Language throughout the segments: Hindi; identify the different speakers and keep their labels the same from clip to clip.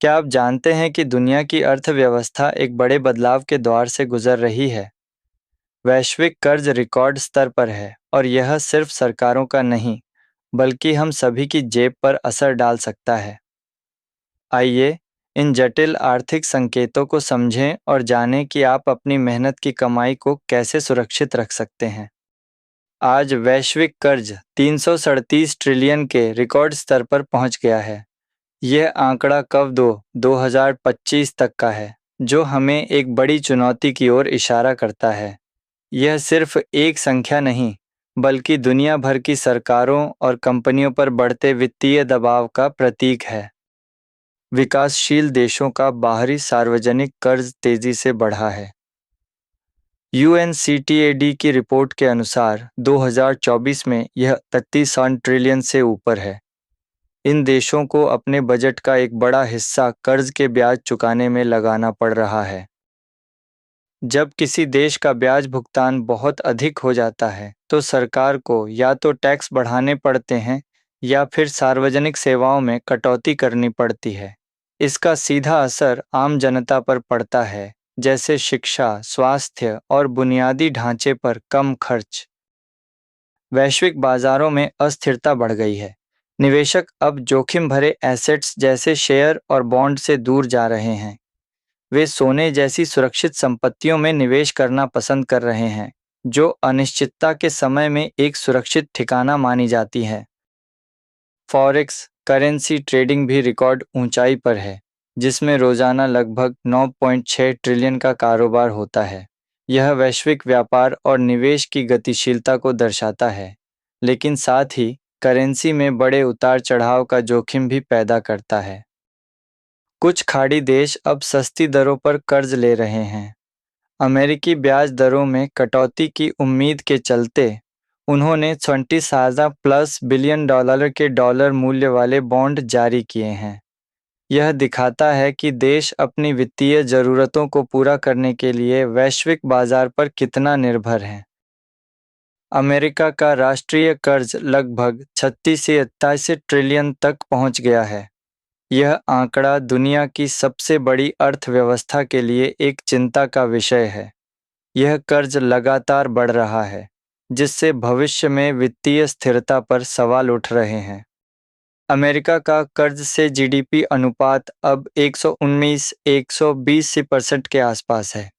Speaker 1: क्या आप जानते हैं कि दुनिया की अर्थव्यवस्था एक बड़े बदलाव के दौर से गुजर रही है? वैश्विक कर्ज रिकॉर्ड स्तर पर है और यह सिर्फ सरकारों का नहीं, बल्कि हम सभी की जेब पर असर डाल सकता है। आइए, इन जटिल आर्थिक संकेतों को समझें और जानें कि आप अपनी मेहनत की कमाई को कैसे सुरक्षित रख सकते हैं। आज वैश्विक कर्ज 337 ट्रिलियन के रिकॉर्ड स्तर पर पहुंच गया है। यह आंकड़ा कब 2025 तक का है, जो हमें एक बड़ी चुनौती की ओर इशारा करता है। यह सिर्फ एक संख्या नहीं, बल्कि दुनिया भर की सरकारों और कंपनियों पर बढ़ते वित्तीय दबाव का प्रतीक है। विकासशील देशों का बाहरी सार्वजनिक कर्ज तेजी से बढ़ा है। UNCTAD की रिपोर्ट के अनुसार 2024 में यह 33 ट्रिलियन से ऊपर है। इन देशों को अपने बजट का एक बड़ा हिस्सा कर्ज के ब्याज चुकाने में लगाना पड़ रहा है। जब किसी देश का ब्याज भुगतान बहुत अधिक हो जाता है, तो सरकार को या तो टैक्स बढ़ाने पड़ते हैं या फिर सार्वजनिक सेवाओं में कटौती करनी पड़ती है। इसका सीधा असर आम जनता पर पड़ता है, जैसे शिक्षा, स्वास्थ्य और बुनियादी ढांचे पर कम खर्च। वैश्विक बाजारों में अस्थिरता बढ़ गई है। निवेशक अब जोखिम भरे एसेट्स जैसे शेयर और बॉन्ड से दूर जा रहे हैं। वे सोने जैसी सुरक्षित संपत्तियों में निवेश करना पसंद कर रहे हैं, जो अनिश्चितता के समय में एक सुरक्षित ठिकाना मानी जाती है। फॉरेक्स करेंसी ट्रेडिंग भी रिकॉर्ड ऊंचाई पर है, जिसमें रोजाना लगभग 9.6 ट्रिलियन का कारोबार होता है। यह वैश्विक व्यापार और निवेश की गतिशीलता को दर्शाता है, लेकिन साथ ही करेंसी में बड़े उतार चढ़ाव का जोखिम भी पैदा करता है। कुछ खाड़ी देश अब सस्ती दरों पर कर्ज ले रहे हैं। अमेरिकी ब्याज दरों में कटौती की उम्मीद के चलते उन्होंने 27,000+ बिलियन के डॉलर मूल्य वाले बॉन्ड जारी किए हैं। यह दिखाता है कि देश अपनी वित्तीय जरूरतों को पूरा करने के लिए वैश्विक बाजार पर कितना निर्भर है। अमेरिका का राष्ट्रीय कर्ज लगभग 36 से 88 ट्रिलियन तक पहुंच गया है। यह आंकड़ा दुनिया की सबसे बड़ी अर्थव्यवस्था के लिए एक चिंता का विषय है। यह कर्ज लगातार बढ़ रहा है, जिससे भविष्य में वित्तीय स्थिरता पर सवाल उठ रहे हैं। अमेरिका का कर्ज से GDP अनुपात अब 119-120% के आसपास है।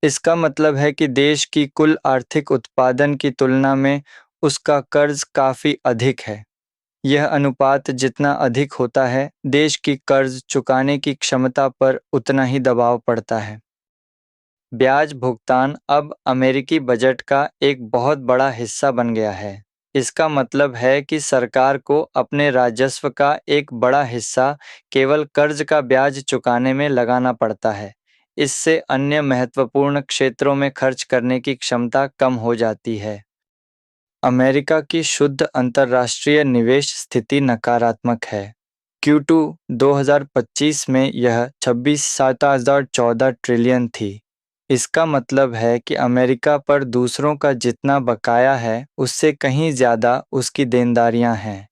Speaker 1: इसका मतलब है कि देश की कुल आर्थिक उत्पादन की तुलना में उसका कर्ज काफी अधिक है। यह अनुपात जितना अधिक होता है, देश की कर्ज चुकाने की क्षमता पर उतना ही दबाव पड़ता है। ब्याज भुगतान अब अमेरिकी बजट का एक बहुत बड़ा हिस्सा बन गया है। इसका मतलब है कि सरकार को अपने राजस्व का एक बड़ा हिस्सा केवल कर्ज का ब्याज चुकाने में लगाना पड़ता है। इससे अन्य महत्वपूर्ण क्षेत्रों में खर्च करने की क्षमता कम हो जाती है। अमेरिका की शुद्ध अंतर्राष्ट्रीय निवेश स्थिति नकारात्मक है। Q2 2025 में यह 26,714 ट्रिलियन थी। इसका मतलब है कि अमेरिका पर दूसरों का जितना बकाया है, उससे कहीं ज़्यादा उसकी देनदारियां हैं।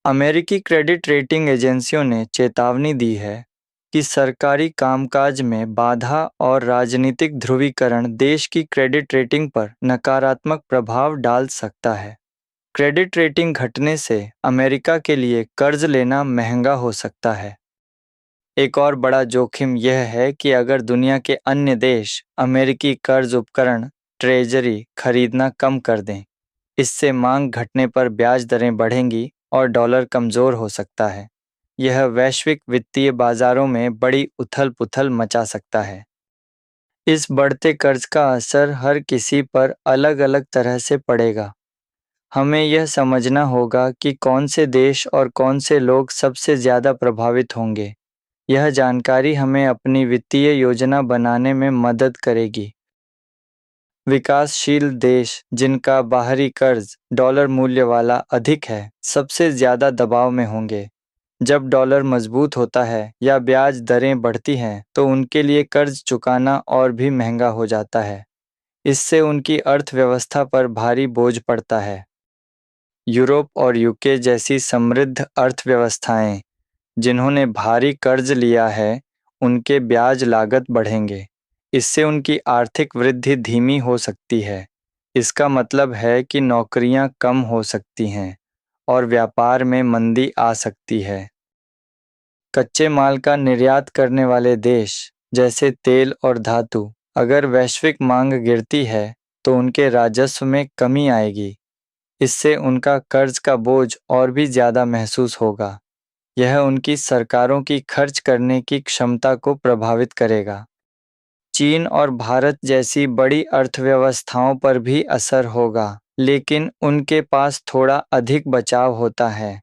Speaker 1: अमेरिकी क्रेडिट रेटिंग एजेंसियों ने चेतावनी दी है कि सरकारी कामकाज में बाधा और राजनीतिक ध्रुवीकरण देश की क्रेडिट रेटिंग पर नकारात्मक प्रभाव डाल सकता है। क्रेडिट रेटिंग घटने से अमेरिका के लिए कर्ज लेना महंगा हो सकता है। एक और बड़ा जोखिम यह है कि अगर दुनिया के अन्य देश अमेरिकी कर्ज उपकरण ट्रेजरी खरीदना कम कर दें, इससे मांग घटने पर ब्याज दरें बढ़ेंगी और डॉलर कमज़ोर हो सकता है। यह वैश्विक वित्तीय बाजारों में बड़ी उथल-पुथल मचा सकता है। इस बढ़ते कर्ज का असर हर किसी पर अलग-अलग तरह से पड़ेगा। हमें यह समझना होगा कि कौन से देश और कौन से लोग सबसे ज़्यादा प्रभावित होंगे। यह जानकारी हमें अपनी वित्तीय योजना बनाने में मदद करेगी। विकासशील देश जिनका बाहरी कर्ज डॉलर मूल्य वाला अधिक है, सबसे ज़्यादा दबाव में होंगे। जब डॉलर मजबूत होता है या ब्याज दरें बढ़ती हैं, तो उनके लिए कर्ज चुकाना और भी महंगा हो जाता है। इससे उनकी अर्थव्यवस्था पर भारी बोझ पड़ता है। यूरोप और UK जैसी समृद्ध अर्थव्यवस्थाएं जिन्होंने भारी कर्ज लिया है, उनके ब्याज लागत बढ़ेंगे। इससे उनकी आर्थिक वृद्धि धीमी हो सकती है। इसका मतलब है कि नौकरियां कम हो सकती हैं और व्यापार में मंदी आ सकती है। कच्चे माल का निर्यात करने वाले देश जैसे तेल और धातु, अगर वैश्विक मांग गिरती है तो उनके राजस्व में कमी आएगी। इससे उनका कर्ज का बोझ और भी ज्यादा महसूस होगा। यह उनकी सरकारों की खर्च करने की क्षमता को प्रभावित करेगा। चीन और भारत जैसी बड़ी अर्थव्यवस्थाओं पर भी असर होगा, लेकिन उनके पास थोड़ा अधिक बचाव होता है।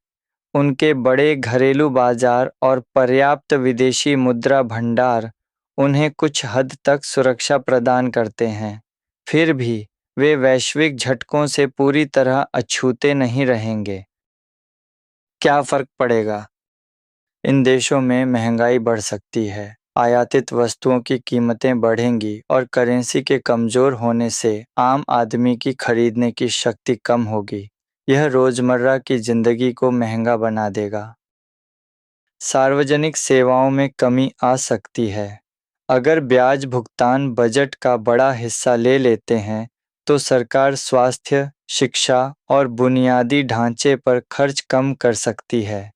Speaker 1: उनके बड़े घरेलू बाजार और पर्याप्त विदेशी मुद्रा भंडार उन्हें कुछ हद तक सुरक्षा प्रदान करते हैं। फिर भी वे वैश्विक झटकों से पूरी तरह अछूते नहीं रहेंगे। क्या फर्क पड़ेगा? इन देशों में महंगाई बढ़ सकती है, आयातित वस्तुओं की कीमतें बढ़ेंगी और करेंसी के कमजोर होने से आम आदमी की खरीदने की शक्ति कम होगी। यह रोजमर्रा की जिंदगी को महंगा बना देगा। सार्वजनिक सेवाओं में कमी आ सकती है। अगर ब्याज भुगतान बजट का बड़ा हिस्सा ले लेते हैं, तो सरकार स्वास्थ्य, शिक्षा और बुनियादी ढांचे पर खर्च कम कर सकती है।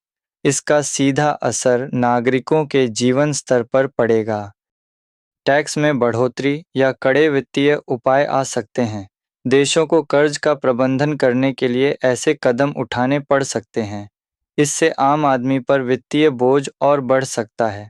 Speaker 1: इसका सीधा असर नागरिकों के जीवन स्तर पर पड़ेगा। टैक्स में बढ़ोतरी या कड़े वित्तीय उपाय आ सकते हैं। देशों को कर्ज का प्रबंधन करने के लिए ऐसे कदम उठाने पड़ सकते हैं। इससे आम आदमी पर वित्तीय बोझ और बढ़ सकता है।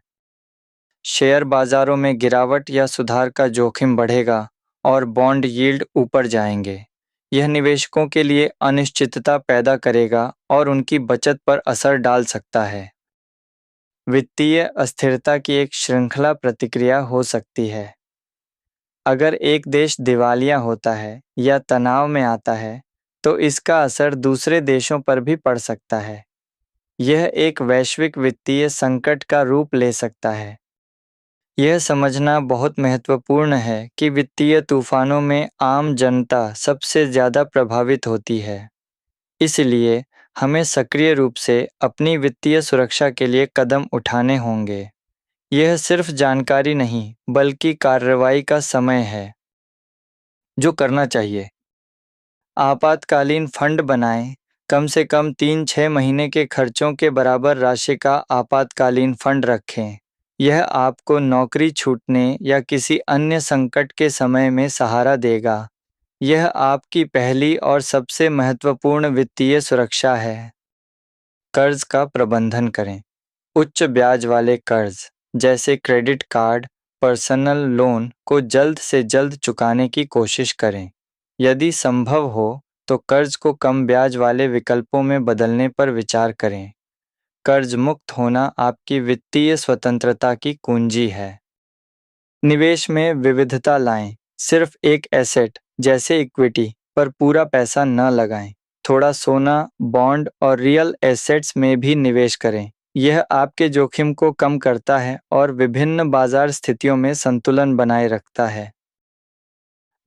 Speaker 1: शेयर बाजारों में गिरावट या सुधार का जोखिम बढ़ेगा और बॉन्ड यील्ड ऊपर जाएंगे। यह निवेशकों के लिए अनिश्चितता पैदा करेगा और उनकी बचत पर असर डाल सकता है। वित्तीय अस्थिरता की एक श्रृंखला प्रतिक्रिया हो सकती है। अगर एक देश दिवालिया होता है या तनाव में आता है, तो इसका असर दूसरे देशों पर भी पड़ सकता है। यह एक वैश्विक वित्तीय संकट का रूप ले सकता है। यह समझना बहुत महत्वपूर्ण है कि वित्तीय तूफानों में आम जनता सबसे ज़्यादा प्रभावित होती है। इसलिए हमें सक्रिय रूप से अपनी वित्तीय सुरक्षा के लिए कदम उठाने होंगे। यह सिर्फ जानकारी नहीं, बल्कि कार्रवाई का समय है। जो करना चाहिए: आपातकालीन फंड बनाएं। कम से कम 3-6 महीने के खर्चों के बराबर राशि का आपातकालीन फंड रखें। यह आपको नौकरी छूटने या किसी अन्य संकट के समय में सहारा देगा। यह आपकी पहली और सबसे महत्वपूर्ण वित्तीय सुरक्षा है। कर्ज का प्रबंधन करें। उच्च ब्याज वाले कर्ज जैसे क्रेडिट कार्ड, पर्सनल लोन को जल्द से जल्द चुकाने की कोशिश करें। यदि संभव हो तो कर्ज को कम ब्याज वाले विकल्पों में बदलने पर विचार करें। कर्ज मुक्त होना आपकी वित्तीय स्वतंत्रता की कुंजी है। निवेश में विविधता लाएं। सिर्फ एक एसेट जैसे इक्विटी पर पूरा पैसा न लगाएं। थोड़ा सोना, बॉन्ड और रियल एसेट्स में भी निवेश करें। यह आपके जोखिम को कम करता है और विभिन्न बाजार स्थितियों में संतुलन बनाए रखता है।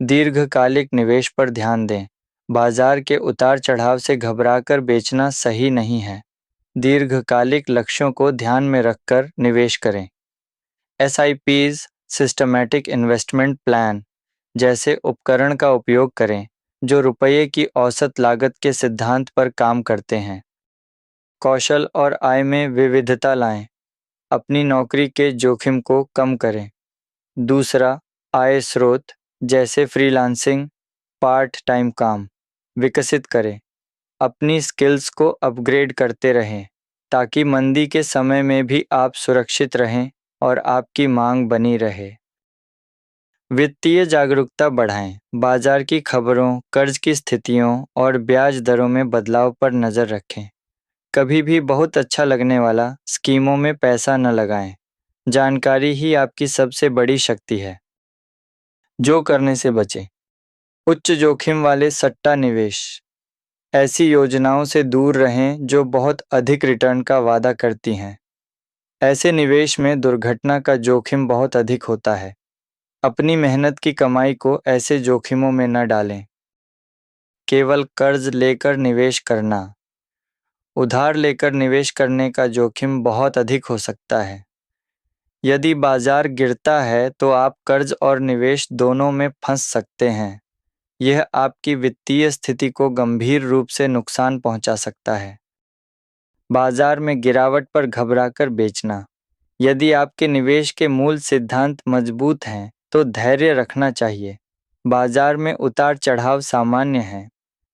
Speaker 1: दीर्घकालिक निवेश पर ध्यान दें। बाजार के उतार चढ़ाव से घबराकर बेचना सही नहीं है। दीर्घकालिक लक्ष्यों को ध्यान में रखकर निवेश करें। SIPs, सिस्टमैटिक इन्वेस्टमेंट प्लान जैसे उपकरण का उपयोग करें, जो रुपये की औसत लागत के सिद्धांत पर काम करते हैं। कौशल और आय में विविधता लाएं। अपनी नौकरी के जोखिम को कम करें। दूसरा, आय स्रोत जैसे फ्रीलांसिंग, पार्ट टाइम काम विकसित करें। अपनी स्किल्स को अपग्रेड करते रहें, ताकि मंदी के समय में भी आप सुरक्षित रहें और आपकी मांग बनी रहे। वित्तीय जागरूकता बढ़ाएं। बाजार की खबरों, कर्ज की स्थितियों और ब्याज दरों में बदलाव पर नज़र रखें। कभी भी बहुत अच्छा लगने वाला स्कीमों में पैसा न लगाएं। जानकारी ही आपकी सबसे बड़ी शक्ति है। जो करने से बचें: उच्च जोखिम वाले सट्टा निवेश। ऐसी योजनाओं से दूर रहें जो बहुत अधिक रिटर्न का वादा करती हैं। ऐसे निवेश में दुर्घटना का जोखिम बहुत अधिक होता है। अपनी मेहनत की कमाई को ऐसे जोखिमों में न डालें। केवल कर्ज लेकर निवेश करना। उधार लेकर निवेश करने का जोखिम बहुत अधिक हो सकता है। यदि बाजार गिरता है तो आप कर्ज और निवेश दोनों में फंस सकते हैं। यह आपकी वित्तीय स्थिति को गंभीर रूप से नुकसान पहुंचा सकता है। बाजार में गिरावट पर घबराकर बेचना। यदि आपके निवेश के मूल सिद्धांत मजबूत हैं, तो धैर्य रखना चाहिए। बाजार में उतार चढ़ाव सामान्य है।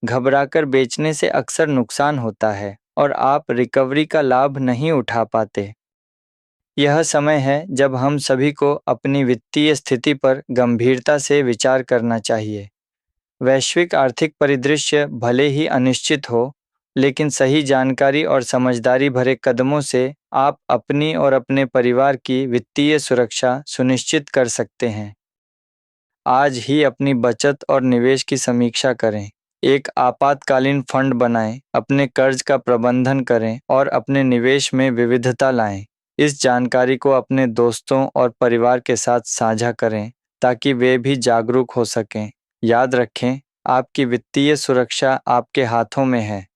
Speaker 1: घबराकर बेचने से अक्सर नुकसान होता है और आप रिकवरी का लाभ नहीं उठा पाते। यह समय है जब हम सभी को अपनी वित्तीय स्थिति पर गंभीरता से विचार करना चाहिए। वैश्विक आर्थिक परिदृश्य भले ही अनिश्चित हो, लेकिन सही जानकारी और समझदारी भरे कदमों से आप अपनी और अपने परिवार की वित्तीय सुरक्षा सुनिश्चित कर सकते हैं। आज ही अपनी बचत और निवेश की समीक्षा करें। एक आपातकालीन फंड बनाएं, अपने कर्ज का प्रबंधन करें और अपने निवेश में विविधता लाएं। इस जानकारी को अपने दोस्तों और परिवार के साथ साझा करें ताकि वे भी जागरूक हो सकें। याद रखें, आपकी वित्तीय सुरक्षा आपके हाथों में है।